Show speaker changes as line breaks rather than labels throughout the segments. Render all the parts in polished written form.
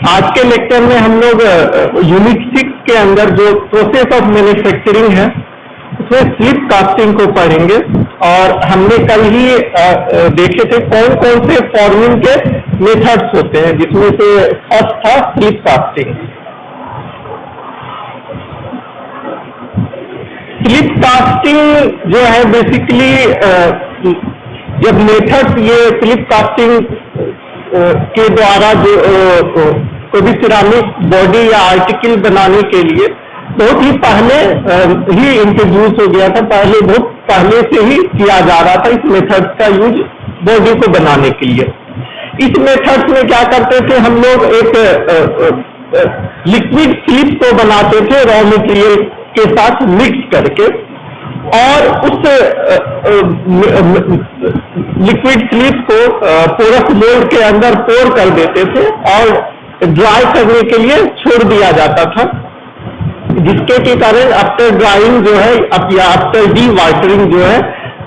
आज के लेक्चर में हम लोग यूनिट 6 के अंदर जो प्रोसेस ऑफ मैन्युफैक्चरिंग है उसमें स्लिप कास्टिंग को पढ़ेंगे। और हमने कल ही देखे थे कौन कौन से फॉर्मिंग के मेथड्स होते हैं, जिसमें से फर्स्ट था स्लिप कास्टिंग। स्लिप कास्टिंग जो है बेसिकली जब मेथड ये स्लिप कास्टिंग के द्वारा जो कोई भी सिरामिक बॉडी या आर्टिकल बनाने के लिए बहुत ही पहले ही इंट्रोड्यूस हो गया था। बहुत पहले से ही किया जा रहा था इस मेथड का यूज बॉडी को बनाने के लिए। इस मेथड में क्या करते थे हम लोग, एक लिक्विड स्लिप को बनाते थे रॉ मटेरियल के साथ मिक्स करके, और उस लिक्विड स्लिप को पोरस मोल्ड के अंदर पोर कर देते थे और ड्राई करने के लिए छोड़ दिया जाता था, जिसके के कारण आफ्टर ड्राइंग जो है या आफ्टर डी वाटरिंग जो है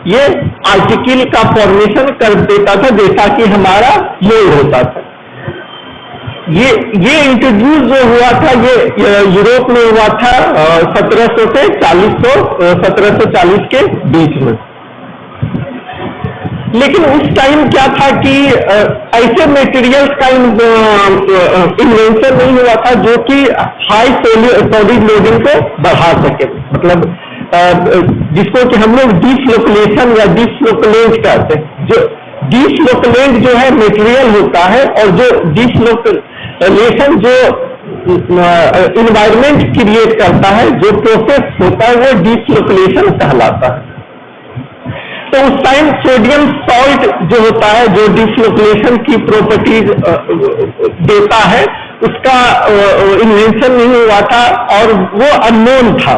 ये आर्टिकल का फॉर्मेशन कर देता था, जैसा कि हमारा मोल्ड होता था। ये इंट्रोड्यूस जो हुआ था ये यूरोप में हुआ था 1700 से 1740 के बीच में। लेकिन उस टाइम क्या था कि ऐसे मटेरियल्स का इन्वेंशन नहीं हुआ था जो कि हाई सॉलिड लोडिंग को बढ़ा सके, मतलब जिसको कि हम लोग डिसलोकेशन या डिसलोकेलेंट कहते हैं। जो डिसलोकेलेंट जो है मटेरियल होता है, और जो डिसलोकेलेशन जो इन्वायरमेंट क्रिएट करता है, जो प्रोसेस होता है, वो डिसलोकेलेशन कहलाता है। तो उस टाइम सोडियम सॉल्ट जो होता है, जो डिसलोकेलेशन की प्रॉपर्टीज देता है, उसका इन्वेंशन नहीं हुआ था और वो अननोन था,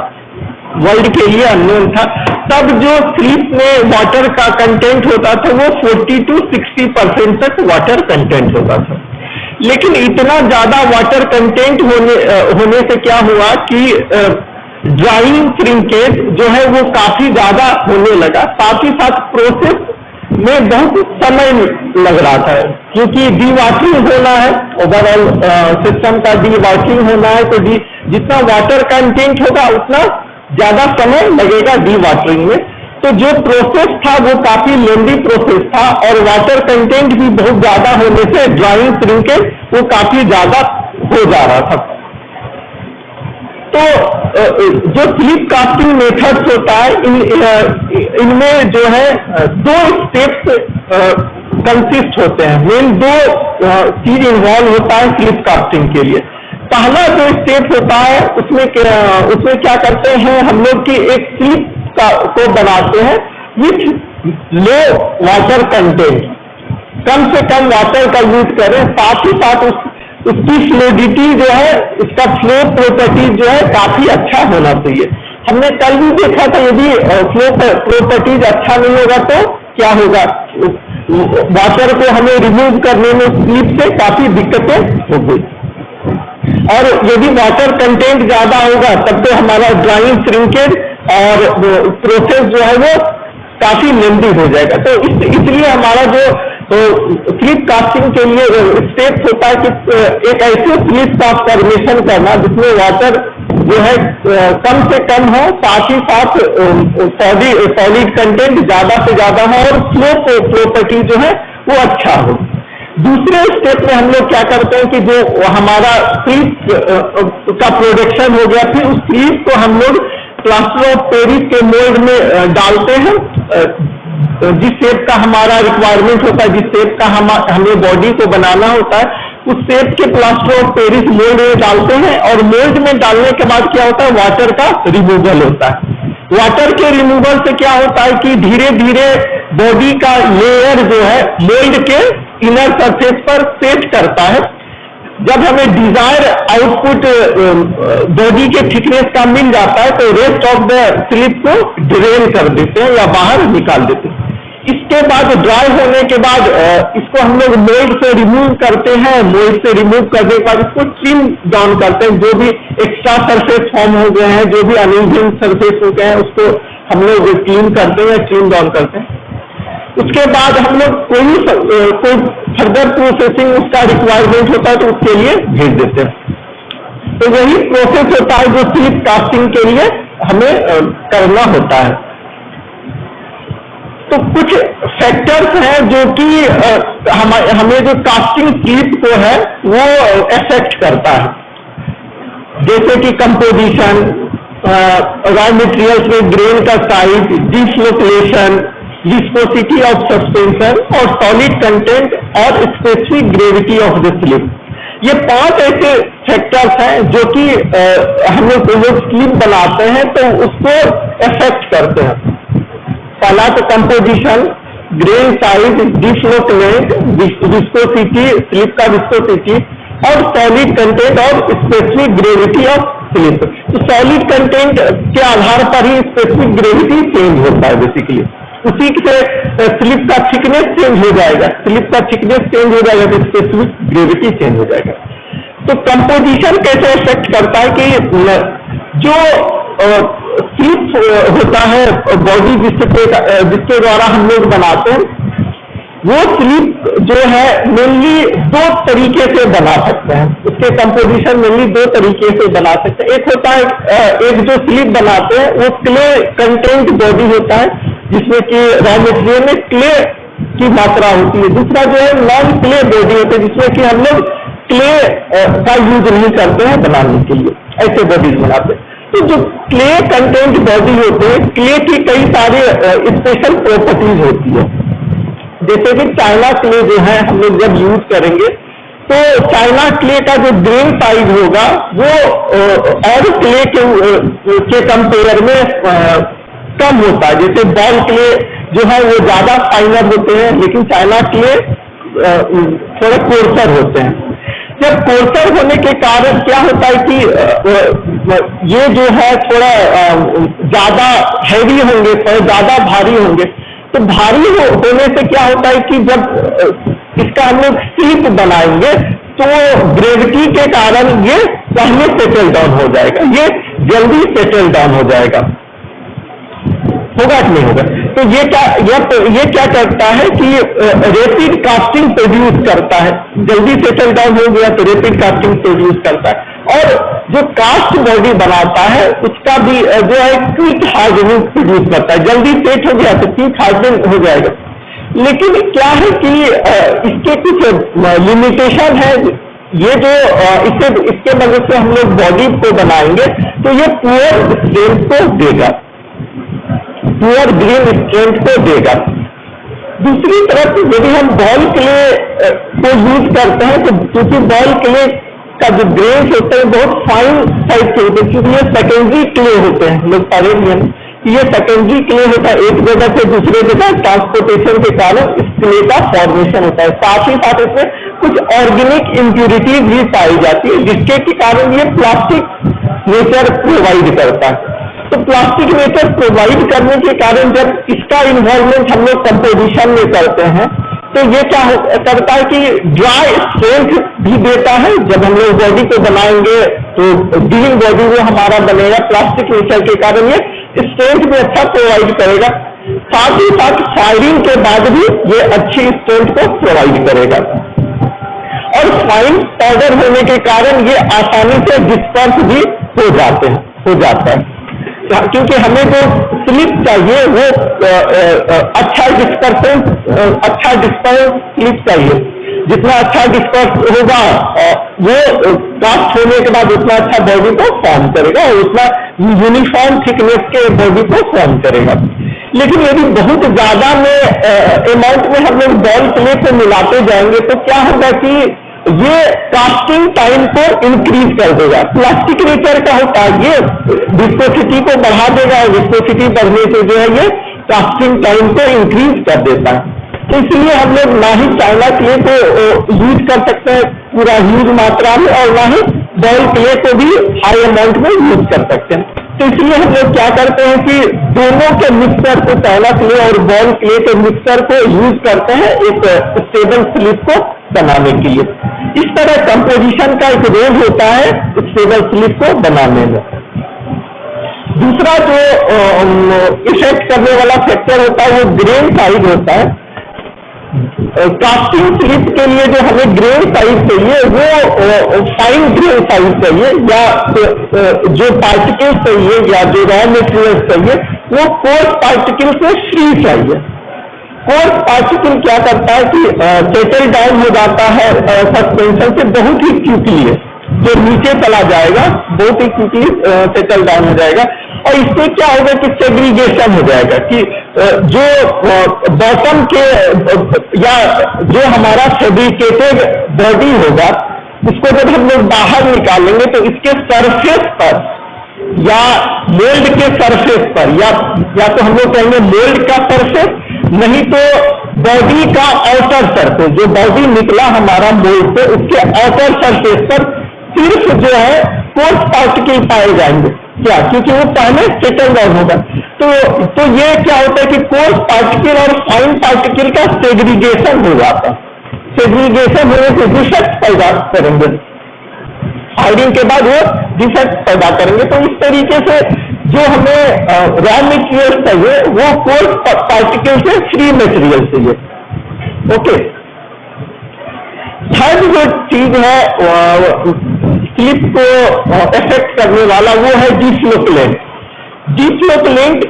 वर्ल्ड के लिए अननोन था। तब जो स्लिप में वाटर का कंटेंट होता था वो 40 to 60% तक वाटर कंटेंट होता था। लेकिन इतना ज्यादा वाटर कंटेंट होने से क्या हुआ कि ड्राइंग श्रिंकेज जो है वो काफी ज्यादा होने लगा। साथ ही साथ प्रोसेस में बहुत समय लग रहा था, क्योंकि डी वाटरिंग होना है, ओवरऑल सिस्टम का डी वाटरिंग होना है, तो जितना वाटर कंटेंट होगा उतना ज्यादा समय लगेगा डी वाटरिंग में। तो जो प्रोसेस था वो काफी लेंदी प्रोसेस था, और वाटर कंटेंट भी बहुत ज्यादा होने से ड्राइंग श्रिंकेज वो काफी ज्यादा हो जा रहा था। तो जो स्लिप कास्टिंग मेथड्स होता है, इनमें जो है दो स्टेप्स कंसिस्ट होते हैं। मेन दो चीज इन्वॉल्व होता है स्लिप कास्टिंग के लिए। पहला जो स्टेप होता है उसमें क्या करते हैं हम लोग कि एक स्लिप को बनाते हैं विथ लो वाटर कंटेंट, कम से कम वाटर का यूज करें। साथ ही साथ उसकी फ्लूइडिटी जो है, उसका फ्लो प्रॉपर्टीज जो है काफी अच्छा होना चाहिए। हमने कल भी देखा था यदि फ्लो प्रॉपर्टीज अच्छा नहीं होगा तो क्या होगा, वाटर को हमें रिमूव करने में स्लिप से काफी दिक्कतें होगी। और यदि वाटर कंटेंट ज्यादा होगा तब तो हमारा ड्राइंग श्रिंकेज और प्रोसेस जो है वो काफी लेंदी हो जाएगा। तो इसलिए हमारा जो स्लिप कास्टिंग के लिए स्टेप होता है कि एक ऐसे स्लिप का फॉर्मेशन करना जिसमें वाटर जो है कम से कम हो, साथ ही साथ सॉलिड कंटेंट ज्यादा से ज्यादा हो, और फ्लो प्रॉपर्टी जो है वो अच्छा हो। दूसरे स्टेप में हम लोग क्या करते हैं कि जो हमारा स्लिप का प्रोडक्शन हो गया, फिर उस स्लिप को हम लोग प्लास्टर ऑफ पेरिस के मोल्ड में डालते हैं। जिस शेप का हमारा रिक्वायरमेंट होता है, जिस शेप का हमें बॉडी को बनाना होता है, उस शेप के प्लास्टर ऑफ पेरिस मोल्ड में डालते हैं। और मोल्ड में डालने के बाद क्या होता है, वाटर का रिमूवल होता है। वाटर के रिमूवल से क्या होता है कि धीरे धीरे बॉडी का लेयर जो है मोल्ड के इनर सरफेस पर सेट करता है। जब हमें डिजायर आउटपुट बॉडी के थिकनेस का मिल जाता है तो रेस्ट ऑफ द स्लिप को ड्रेन कर देते हैं या बाहर निकाल देते हैं। इसके बाद ड्राई होने के बाद इसको हम लोग मोल्ड से रिमूव करते हैं। मोल्ड से रिमूव करने के बाद इसको ट्रिम डाउन करते हैं। जो भी एक्स्ट्रा सरफेस फॉर्म हो गए हैं, जो भी अनइवन सरफेस हो गए हैं, उसको हम लोग क्लीन करते हैं, ट्रिम डाउन करते हैं। उसके बाद हम लोग कोई फर्दर प्रोसेसिंग उसका रिक्वायरमेंट होता है तो उसके लिए भेज देते हैं। तो वही प्रोसेस होता है जो स्लिप कास्टिंग के लिए हमें करना होता है। तो कुछ फैक्टर्स हैं जो कि हमें जो कास्टिंग स्लिप को है वो अफेक्ट करता है, जैसे कि कंपोजिशन, रॉ मटेरियल्स में ग्रेन का size, dislocation, viscosity of suspension और सॉलिड कंटेंट और specific gravity of the slip. ये 5 ऐसे फैक्टर्स हैं जो कि हम लोग स्लिप बनाते हैं तो उसको अफेक्ट करते हैं। पहला तो composition, grain size, dislocation, viscosity, slip का विस्कोसिटी और सॉलिड कंटेंट और स्पेसिफिक ग्रेविटी ऑफ स्लिप। तो सॉलिड कंटेंट के आधार पर ही स्पेसिफिक ग्रेविटी चेंज होता है बेसिकली, उसी से स्लिप का थिकनेस चेंज हो जाएगा, स्लिप का थिकनेस चेंज हो जाएगा तो स्पेसिफिक ग्रेविटी चेंज हो जाएगा। तो कंपोजिशन कैसे अफेक्ट करता है कि जो स्लिप होता है बॉडी जिसके द्वारा हम लोग बनाते हैं, वो स्लिप जो है मेनली 2 तरीके से बना सकते हैं। उसके कंपोजिशन मेनली 2 तरीके से बना सकते हैं। एक होता है, एक जो स्लिप बनाते हैं वो क्ले कंटेंट बॉडी होता है जिसमें कि रॉ मटेरियल में क्ले की मात्रा होती है। दूसरा जो है नॉन क्ले बॉडी होती है जिसमें कि हम लोग क्ले का यूज नहीं करते हैं बनाने के लिए, ऐसे बॉडीज बनाते हैं। तो जो क्ले कंटेंट बॉडी होते हैं, क्ले की कई सारे स्पेशल प्रॉपर्टीज होती है, जैसे कि चाइना क्ले जो है हम लोग जब यूज करेंगे तो चाइना क्ले का जो ग्रेन साइज होगा वो और क्ले के कंपेयर में कम होता है। जैसे बॉल क्ले जो है वो ज्यादा फाइनर होते हैं, लेकिन चाइना क्ले थोड़े कोर्सर होते हैं। जब कोर्सर होने के कारण क्या होता है कि ये जो है थोड़ा ज्यादा हैवी होंगे, थोड़ा ज्यादा भारी होंगे। तो भारी होने से क्या होता है कि जब इसका हम लोग स्लिप बनाएंगे तो ग्रेविटी के कारण ये पहले सेटल डाउन हो जाएगा, ये जल्दी सेटल डाउन हो जाएगा, होगा कि नहीं होगा। तो ये क्या करता है कि रैपिड कास्टिंग प्रोड्यूस करता है, जल्दी सेटल डाउन हो गया तो रैपिड कास्टिंग प्रोड्यूस करता है। और जो कास्ट बॉडी बनाता है उसका भी जो है क्विक हार्डनिंग प्रोड्यूस करता है, जल्दी सेट हो गया तो क्विक हार्डनिंग हो जाएगा। लेकिन क्या है कि इसके कुछ लिमिटेशन है। ये जो इसके मदद से हम लोग बॉडी को बनाएंगे तो ये पुअर स्ट्रेंथ को देगा, पुअर ग्रेन स्ट्रेंथ को देगा। दूसरी तरफ यदि हम बॉल क्ले को यूज करते हैं तो क्योंकि बॉल क्ले का जो ग्रेन्स होते हैं बहुत फाइन साइज के होते हैं, क्योंकि ये सेकेंडरी क्ले होते हैं, लोग पढ़ेंगे ये सेकेंडरी क्ले होता है, एक जगह से दूसरे जगह ट्रांसपोर्टेशन के कारण इस क्ले का फॉर्मेशन होता है। साथ ही साथ इसमें कुछ ऑर्गेनिक इम्प्यूरिटीज भी पाई जाती है जिसके के कारण ये प्लास्टिक नेचर प्रोवाइड करता है। तो प्लास्टिक नेचर प्रोवाइड करने के कारण जब इसका इन्वॉल्वमेंट हम लोग कंपोजिशन में करते हैं तो ये क्या करता है कि ड्राई स्ट्रेंथ भी देता है। जब हम लोग बॉडी को बनाएंगे तो डीलिंग बॉडी वो हमारा बनेगा, प्लास्टिक नेचर के कारण ये स्ट्रेंथ भी अच्छा प्रोवाइड करेगा। साथ ही साथ फायरिंग के बाद भी ये अच्छी स्ट्रेंथ को प्रोवाइड करेगा। और फाइन पाउडर होने के कारण ये आसानी से डिस्पर्स भी हो जाता है, क्योंकि हमें जो स्लिप चाहिए वो अच्छा डिस्पर्स स्लिप चाहिए। जितना अच्छा डिस्पर्स होगा वो कास्ट होने के बाद उतना अच्छा बॉडी को फॉर्म करेगा और उतना यूनिफॉर्म थिकनेस के बॉडी को फॉर्म करेगा। लेकिन यदि बहुत ज्यादा में अमाउंट में हम लोग बॉल क्ले को मिलाते जाएंगे तो क्या होगा कि ये कास्टिंग टाइम को इंक्रीज कर देगा। प्लास्टिक नेचर का होता है, ये विस्कोसिटी को बढ़ा देगा और विस्कोसिटी बढ़ने से जो है ये कास्टिंग टाइम को इंक्रीज कर देता है। तो इसलिए हम लोग ना ही चाइना क्ले को यूज कर सकते हैं पूरा ह्यूज मात्रा में और ना ही बॉल क्ले को भी हाई अमाउंट में यूज कर सकते हैं। तो इसलिए हम लोग क्या करते हैं कि दोनों के मिक्सर को, चाइना क्ले और बॉल क्ले के मिक्सर को यूज करते हैं एक स्टेबल स्लिप को बनाने के लिए। इस तरह कंपोजिशन का एक रोल होता है स्टेबल स्लिप को बनाने में। दूसरा जो इफेक्ट करने वाला फैक्टर होता है वो ग्रेन साइज होता है। कास्टिंग स्लिप के लिए जो हमें ग्रेन साइज चाहिए वो फाइन ग्रेन साइज चाहिए, या जो पार्टिकल चाहिए या जो रॉ मटेरियल चाहिए वो कोर्स पार्टिकल से फ्री चाहिए। कोर्स पार्टिकल क्या करता है कि सेटल डाउन हो जाता है सस्पेंशन से बहुत ही क्विकली, जो नीचे चला जाएगा बहुत ही क्विकली सेटल डाउन हो जाएगा, और इससे क्या होगा कि सेग्रीगेशन हो जाएगा कि जो बॉटम के या जो हमारा फैब्रिकेटेड बॉडी होगा उसको जब हम लोग बाहर निकालेंगे तो इसके सरफेस पर या मोल्ड के सरफेस पर या तो हम लोग कहेंगे मोल्ड का सरफेस, नहीं तो बॉडी का आउटर सरफेस, जो बॉडी निकला हमारा मोल्ड से उसके आउटर सरफेस पर सिर्फ जो है कोर्स पार्टिकल पाए जाएंगे। क्या? क्योंकि वो पहले सेटल डाउन होगा। तो ये क्या होता है कि कोर्स पार्टिकल और फाइन पार्टिकल का सेग्रीगेशन हो जाता है। सेग्रीगेशन होने से डिफेक्ट पैदा करेंगे, फायरिंग के बाद वो डिफेक्ट पैदा करेंगे। तो इस तरीके से जो हमें रॉ मटेरियल चाहिए वो कोर्स पार्टिकल से फ्री मटेरियल चाहिए। ओके, थर्ड जो चीज है स्लिप को इफेक्ट करने वाला वो है डिस्लोकुलेंट। डिस्लोकुलेंट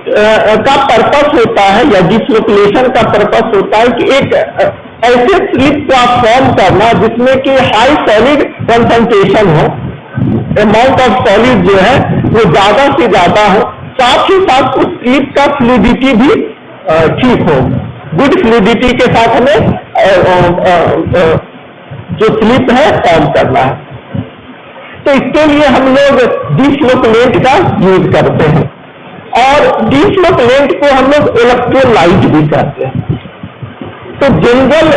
का पर्पस होता है या डिस्लोकुलेशन का पर्पस होता है कि एक ऐसे स्लिप का फॉर्म करना जिसमें कि हाई सॉलिड कंसंट्रेशन हो, अमाउंट ऑफ सॉलिड जो है वो ज्यादा से ज्यादा हो, साथ ही साथ उस स्लिप का फ्लूइडिटी भी ठीक हो। गुड फ्लूइडिटी के साथ हमें जो स्लिप है फॉर्म करना है। तो इसके लिए हम लोग डिस्लोकुलेंट का यूज करते हैं, और डिस्लोकुलेंट को हम लोग इलेक्ट्रोलाइट भी करते हैं। तो जनरल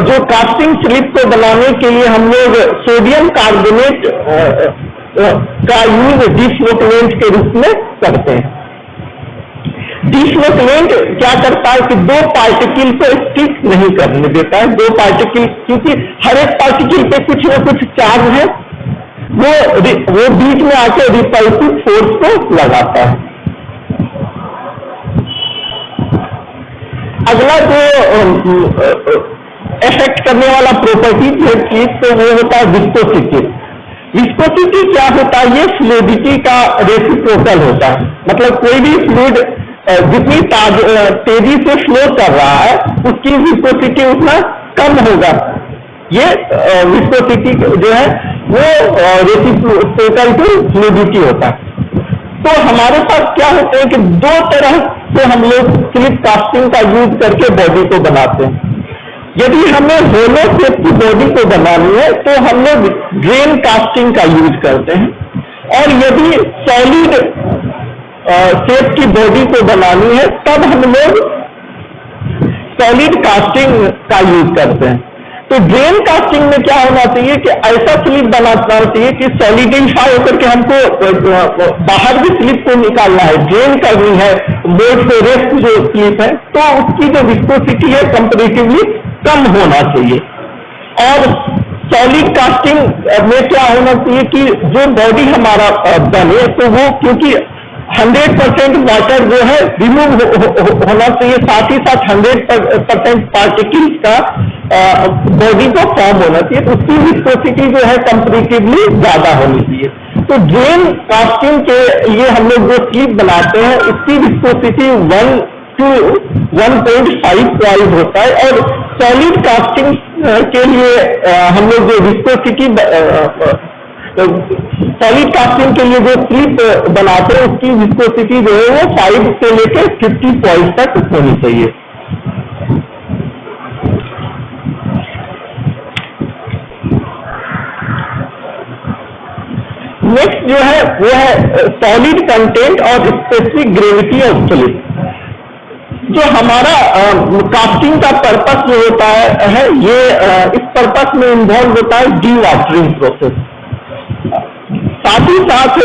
जो कास्टिंग स्लिप को बनाने के लिए हम लोग सोडियम कार्बोनेट का यूज डिस्लोकुलेंट के रूप में करते हैं। डिस्लोकुलेंट क्या करता है कि दो पार्टिकल को स्टिक नहीं करने देता है। दो पार्टिकल, क्योंकि हर एक पार्टिकल पे कुछ न कुछ चार्ज है, वो बीच में आके रिपल्सिव फोर्स को लगाता है। अगला जो इफेक्ट करने वाला प्रॉपर्टी है चीज, तो वो होता है विस्कोसिटी। विस्कोसिटी क्या होता है? ये फ्लूइडिटी का रेसिप्रोकल होता है। मतलब कोई भी फ्लूइड जितनी तेजी से फ्लो कर रहा है उसकी विस्कोसिटी उतना कम होगा। ये विस्कोसिटी जो है वो रेसिप्रोकल टू फ्लूइडिटी होता है। तो हमारे पास क्या होते हैं कि दो तरह से हम लोग स्लिप कास्टिंग का यूज करके बॉडी को बनाते हैं। यदि हमें होलो शेप की बॉडी को बनानी है तो हम लोग ग्रेन कास्टिंग का यूज करते हैं, और यदि सॉलिड शेप की बॉडी को बनानी है तब हम लोग सॉलिड कास्टिंग का यूज करते हैं। तो ग्रेन कास्टिंग में क्या होना चाहिए कि ऐसा स्लिप बनाना चाहिए कि सॉलिडिफाई होकर के हमको बाहर भी स्लिप को निकालना है, ड्रेन करनी है, मोल्ड से रेस्ट जो स्लिप है, तो उसकी जो विस्कोसिटी है कंपैरेटिवली कम होना चाहिए। और सॉलिड कास्टिंग में क्या होना चाहिए कि जो बॉडी हमारा बने तो वो, क्योंकि 100% वाटर जो है रिमूव होना चाहिए, साथ ही साथ 100% पार्टिकल्स का बॉडी को फॉर्म होना चाहिए, तो उसकी विस्कोसिटी जो है कंपैरेटिवली ज्यादा होनी चाहिए। तो ड्रेन कास्टिंग के लिए हम लोग जो स्लिप बनाते हैं उसकी विस्कोसिटी 1 to 1.5 होता है, और सॉलिड कास्टिंग के लिए हम लोग जो विस्कोसिटी सॉलिड कास्टिंग के लिए जो स्लिप बनाते हैं उसकी विस्कोसिटी जो है वो 5 से लेकर 50 पॉइंट तक होनी चाहिए। नेक्स्ट जो है वो है सॉलिड कंटेंट और स्पेसिफिक ग्रेविटी ऑफ स्लिप। जो हमारा कास्टिंग का पर्पस जो होता है ये इस पर्पस में इन्वॉल्व होता है डी वाटरिंग प्रोसेस। साथ ही साथ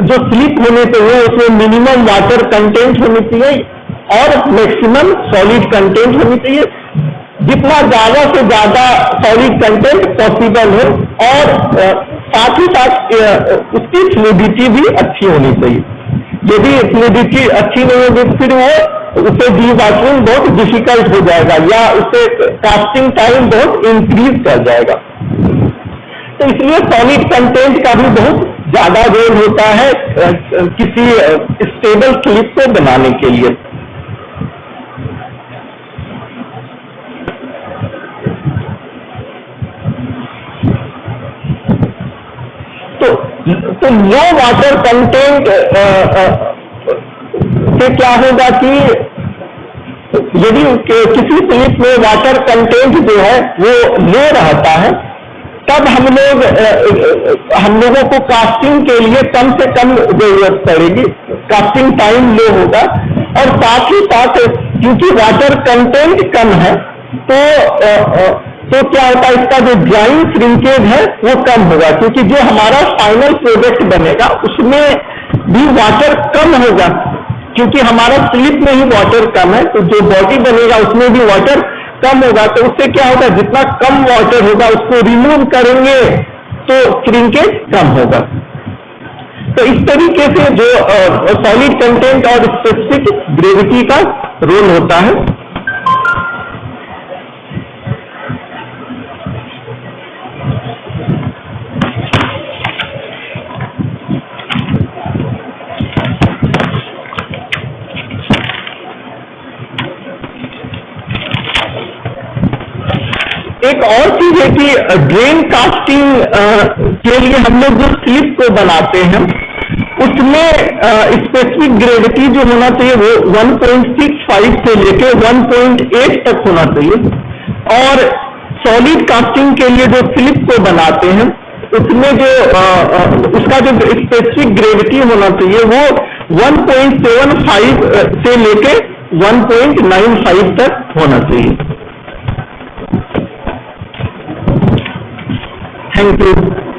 जो स्लिप होने चाहिए उसमें मिनिमम वाटर कंटेंट होनी चाहिए और मैक्सिमम सॉलिड कंटेंट होनी चाहिए। जितना ज्यादा से ज्यादा सॉलिड कंटेंट पॉसिबल हो, और साथ ही साथ उसकी फ्लूइडिटी भी अच्छी होनी चाहिए। यदि फ्लूइडिटी अच्छी नहीं होगी फिर वो उसे डीवॉटरिंग बहुत डिफिकल्ट हो जाएगा या उसे कास्टिंग टाइम बहुत इंक्रीज कर जाएगा। तो इसलिए सॉलिड कंटेंट का भी बहुत ज्यादा रोल होता है किसी स्टेबल स्लिप को बनाने के लिए। तो लो वाटर कंटेंट से क्या होगा कि यदि किसी स्लिप में वाटर कंटेंट जो है वो लो रहता है तब हम लोगों को कास्टिंग के लिए कम से कम जरूरत पड़ेगी, कास्टिंग टाइम लो होगा। और साथ ही साथ क्योंकि वाटर कंटेंट कम है तो क्या होता है, इसका जो ड्राइंग श्रिंकेज है वो कम होगा, क्योंकि जो हमारा फाइनल प्रोडक्ट बनेगा उसमें भी वाटर कम होगा, क्योंकि हमारा स्लिप में ही वाटर कम है तो जो बॉडी बनेगा उसमें भी वाटर कम होगा। तो उससे क्या होगा, जितना कम वाटर होगा उसको रिमूव करेंगे तो श्रिंकेज कम होगा। तो इस तरीके से जो सॉलिड कंटेंट और स्पेसिफिक ग्रेविटी का रोल होता है। एक और चीज है कि ड्रेन कास्टिंग के लिए हम लोग जो स्लिप को बनाते हैं उसमें स्पेसिफिक ग्रेविटी जो होना चाहिए वो 1.65 से लेके 1.8 तक होना चाहिए। और सॉलिड कास्टिंग के लिए जो स्लिप को बनाते हैं उसमें जो उसका जो स्पेसिफिक ग्रेविटी होना चाहिए वो 1.75 से लेके 1.95 तक होना चाहिए। Thank you.